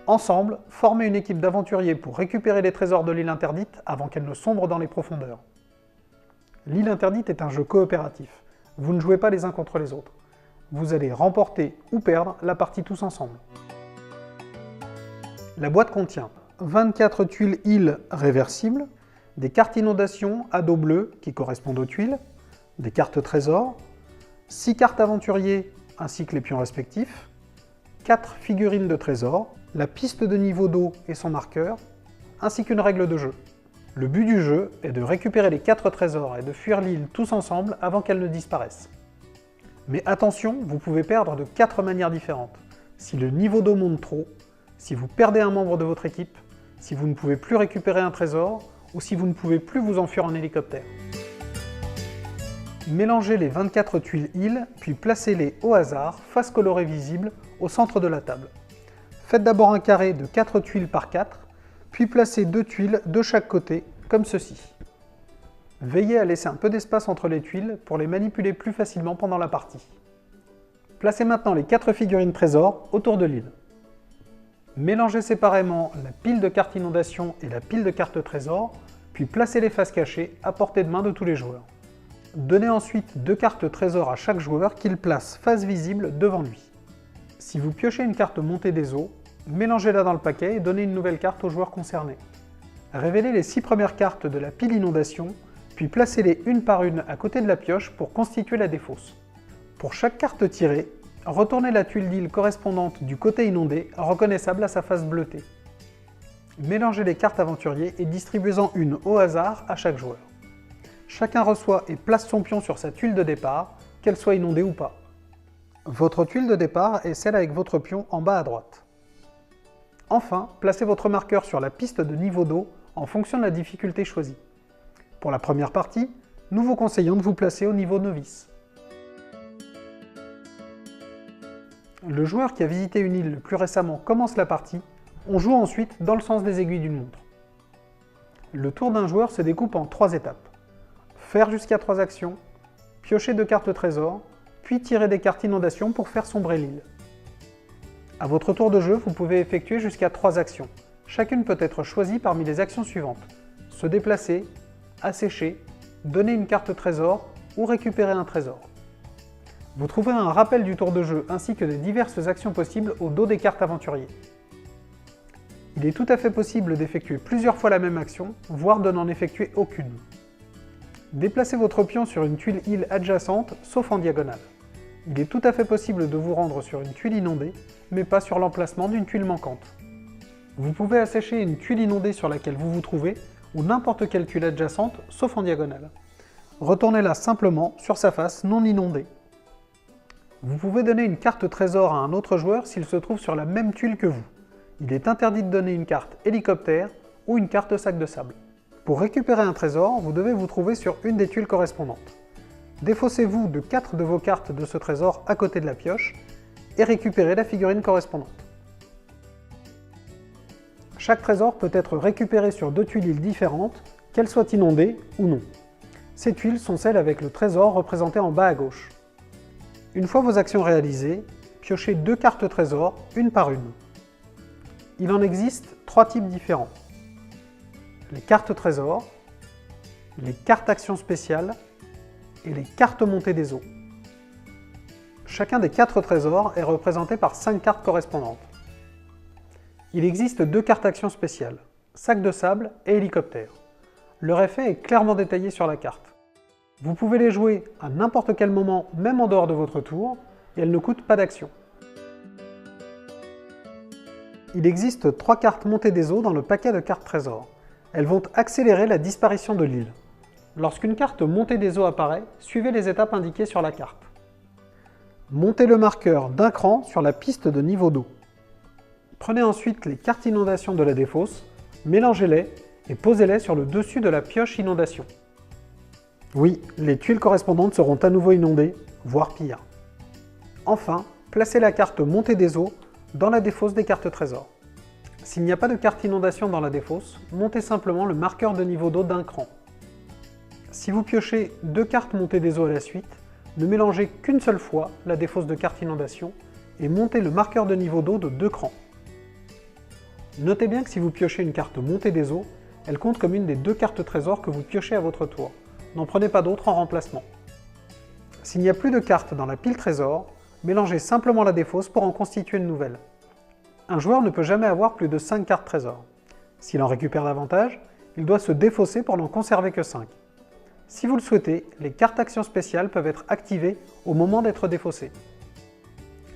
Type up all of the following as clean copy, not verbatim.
Ensemble, formez une équipe d'aventuriers pour récupérer les trésors de l'île interdite avant qu'elle ne sombre dans les profondeurs. L'île interdite est un jeu coopératif. Vous ne jouez pas les uns contre les autres. Vous allez remporter ou perdre la partie tous ensemble. La boîte contient 24 tuiles îles réversibles, des cartes inondation à dos bleu qui correspondent aux tuiles, des cartes trésors, 6 cartes aventuriers ainsi que les pions respectifs, 4 figurines de trésors, la piste de niveau d'eau et son marqueur, ainsi qu'une règle de jeu. Le but du jeu est de récupérer les 4 trésors et de fuir l'île tous ensemble avant qu'elle ne disparaisse. Mais attention, vous pouvez perdre de 4 manières différentes. Si le niveau d'eau monte trop, si vous perdez un membre de votre équipe, si vous ne pouvez plus récupérer un trésor, ou si vous ne pouvez plus vous enfuir en hélicoptère. Mélangez les 24 tuiles îles, puis placez-les au hasard, face colorée visible, au centre de la table. Faites d'abord un carré de 4 tuiles par 4, puis placez 2 tuiles de chaque côté, comme ceci. Veillez à laisser un peu d'espace entre les tuiles pour les manipuler plus facilement pendant la partie. Placez maintenant les 4 figurines trésors autour de l'île. Mélangez séparément la pile de cartes inondation et la pile de cartes trésors, puis placez les faces cachées à portée de main de tous les joueurs. Donnez ensuite 2 cartes trésors à chaque joueur qu'il place face visible devant lui. Si vous piochez une carte montée des eaux, mélangez-la dans le paquet et donnez une nouvelle carte au joueur concerné. Révélez les 6 premières cartes de la pile inondation, puis placez-les une par une à côté de la pioche pour constituer la défausse. Pour chaque carte tirée, retournez la tuile d'île correspondante du côté inondé, reconnaissable à sa face bleutée. Mélangez les cartes aventuriers et distribuez-en une au hasard à chaque joueur. Chacun reçoit et place son pion sur sa tuile de départ, qu'elle soit inondée ou pas. Votre tuile de départ est celle avec votre pion en bas à droite. Enfin, placez votre marqueur sur la piste de niveau d'eau en fonction de la difficulté choisie. Pour la première partie, nous vous conseillons de vous placer au niveau novice. Le joueur qui a visité une île le plus récemment commence la partie, on joue ensuite dans le sens des aiguilles d'une montre. Le tour d'un joueur se découpe en 3 étapes. Faire jusqu'à 3 actions, piocher 2 cartes trésors, puis tirer des cartes inondation pour faire sombrer l'île. À votre tour de jeu, vous pouvez effectuer jusqu'à 3 actions. Chacune peut être choisie parmi les actions suivantes. Se déplacer, assécher, donner une carte trésor ou récupérer un trésor. Vous trouverez un rappel du tour de jeu ainsi que des diverses actions possibles au dos des cartes aventuriers. Il est tout à fait possible d'effectuer plusieurs fois la même action, voire de n'en effectuer aucune. Déplacez votre pion sur une tuile île adjacente, sauf en diagonale. Il est tout à fait possible de vous rendre sur une tuile inondée, mais pas sur l'emplacement d'une tuile manquante. Vous pouvez assécher une tuile inondée sur laquelle vous vous trouvez, ou n'importe quelle tuile adjacente, sauf en diagonale. Retournez-la simplement sur sa face non inondée. Vous pouvez donner une carte trésor à un autre joueur s'il se trouve sur la même tuile que vous. Il est interdit de donner une carte hélicoptère ou une carte sac de sable. Pour récupérer un trésor, vous devez vous trouver sur une des tuiles correspondantes. Défaussez-vous de 4 de vos cartes de ce trésor à côté de la pioche et récupérez la figurine correspondante. Chaque trésor peut être récupéré sur 2 tuiles îles différentes, qu'elles soient inondées ou non. Ces tuiles sont celles avec le trésor représenté en bas à gauche. Une fois vos actions réalisées, piochez 2 cartes trésors, une par une. Il en existe 3 types différents. Les cartes trésors, les cartes actions spéciales et les cartes montées des eaux. Chacun des 4 trésors est représenté par 5 cartes correspondantes. Il existe 2 cartes actions spéciales, sac de sable et hélicoptère. Leur effet est clairement détaillé sur la carte. Vous pouvez les jouer à n'importe quel moment, même en dehors de votre tour, et elles ne coûtent pas d'action. Il existe 3 cartes montées des eaux dans le paquet de cartes trésors. Elles vont accélérer la disparition de l'île. Lorsqu'une carte montée des eaux apparaît, suivez les étapes indiquées sur la carte. Montez le marqueur d'un cran sur la piste de niveau d'eau. Prenez ensuite les cartes inondation de la défausse, mélangez-les et posez-les sur le dessus de la pioche inondation. Oui, les tuiles correspondantes seront à nouveau inondées, voire pire. Enfin, placez la carte montée des eaux dans la défausse des cartes trésors. S'il n'y a pas de carte inondation dans la défausse, montez simplement le marqueur de niveau d'eau d'un cran. Si vous piochez 2 cartes montées des eaux à la suite, ne mélangez qu'une seule fois la défausse de carte inondation et montez le marqueur de niveau d'eau de 2 crans. Notez bien que si vous piochez une carte montée des eaux, elle compte comme une des 2 cartes trésors que vous piochez à votre tour. N'en prenez pas d'autres en remplacement. S'il n'y a plus de cartes dans la pile trésor, mélangez simplement la défausse pour en constituer une nouvelle. Un joueur ne peut jamais avoir plus de 5 cartes trésor. S'il en récupère davantage, il doit se défausser pour n'en conserver que 5. Si vous le souhaitez, les cartes actions spéciales peuvent être activées au moment d'être défaussées.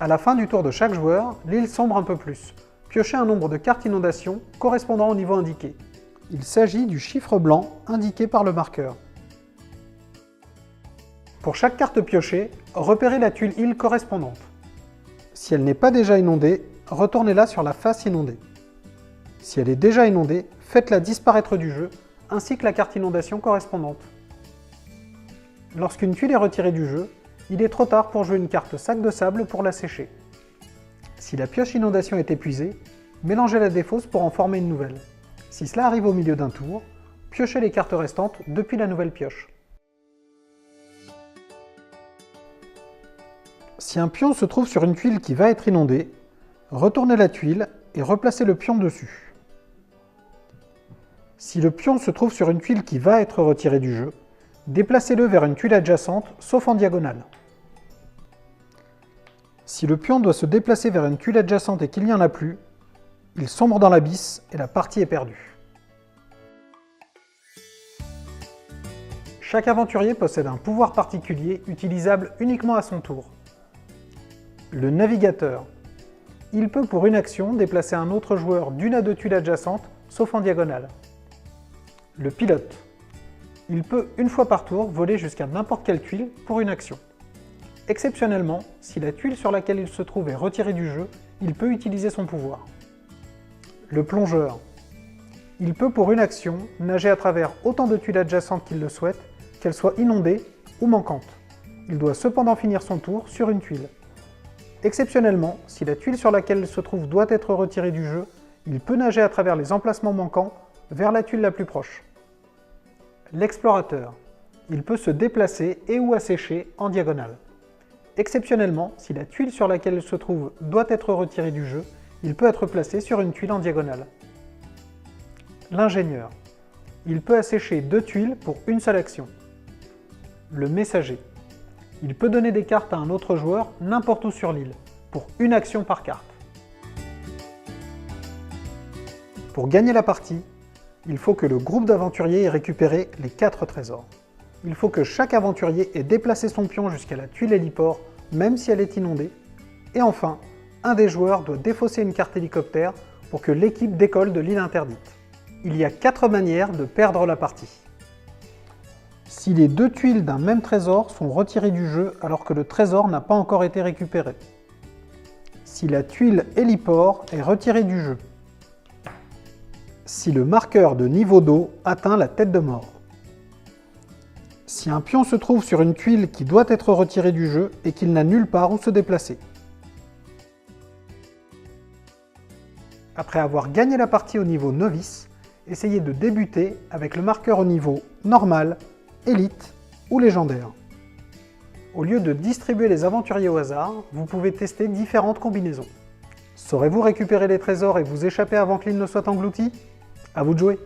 À la fin du tour de chaque joueur, l'île sombre un peu plus. Piochez un nombre de cartes inondation correspondant au niveau indiqué. Il s'agit du chiffre blanc indiqué par le marqueur. Pour chaque carte piochée, repérez la tuile île correspondante. Si elle n'est pas déjà inondée, retournez-la sur la face inondée. Si elle est déjà inondée, faites-la disparaître du jeu, ainsi que la carte inondation correspondante. Lorsqu'une tuile est retirée du jeu, il est trop tard pour jouer une carte sac de sable pour la sécher. Si la pioche inondation est épuisée, mélangez la défausse pour en former une nouvelle. Si cela arrive au milieu d'un tour, piochez les cartes restantes depuis la nouvelle pioche. Si un pion se trouve sur une tuile qui va être inondée, retournez la tuile et replacez le pion dessus. Si le pion se trouve sur une tuile qui va être retirée du jeu, déplacez-le vers une tuile adjacente, sauf en diagonale. Si le pion doit se déplacer vers une tuile adjacente et qu'il n'y en a plus, il sombre dans l'abysse et la partie est perdue. Chaque aventurier possède un pouvoir particulier utilisable uniquement à son tour. Le navigateur. Il peut pour une action déplacer un autre joueur d'une à 2 tuiles adjacentes, sauf en diagonale. Le pilote. Il peut, une fois par tour, voler jusqu'à n'importe quelle tuile pour une action. Exceptionnellement, si la tuile sur laquelle il se trouve est retirée du jeu, il peut utiliser son pouvoir. Le plongeur. Il peut, pour une action, nager à travers autant de tuiles adjacentes qu'il le souhaite, qu'elles soient inondées ou manquantes. Il doit cependant finir son tour sur une tuile. Exceptionnellement, si la tuile sur laquelle il se trouve doit être retirée du jeu, il peut nager à travers les emplacements manquants vers la tuile la plus proche. L'explorateur. Il peut se déplacer et ou assécher en diagonale. Exceptionnellement, si la tuile sur laquelle il se trouve doit être retirée du jeu, il peut être placé sur une tuile en diagonale. L'ingénieur. Il peut assécher 2 tuiles pour une seule action. Le messager. Il peut donner des cartes à un autre joueur n'importe où sur l'île, pour une action par carte. Pour gagner la partie, il faut que le groupe d'aventuriers ait récupéré les 4 trésors. Il faut que chaque aventurier ait déplacé son pion jusqu'à la tuile héliport, même si elle est inondée. Et enfin, un des joueurs doit défausser une carte hélicoptère pour que l'équipe décolle de l'île interdite. Il y a 4 manières de perdre la partie. Si les 2 tuiles d'un même trésor sont retirées du jeu alors que le trésor n'a pas encore été récupéré. Si la tuile héliport est retirée du jeu. Si le marqueur de niveau d'eau atteint la tête de mort. Si un pion se trouve sur une tuile qui doit être retirée du jeu et qu'il n'a nulle part où se déplacer. Après avoir gagné la partie au niveau novice, essayez de débuter avec le marqueur au niveau normal, élite ou légendaire. Au lieu de distribuer les aventuriers au hasard, vous pouvez tester différentes combinaisons. Saurez-vous récupérer les trésors et vous échapper avant que l'île ne soit engloutie? À vous de jouer!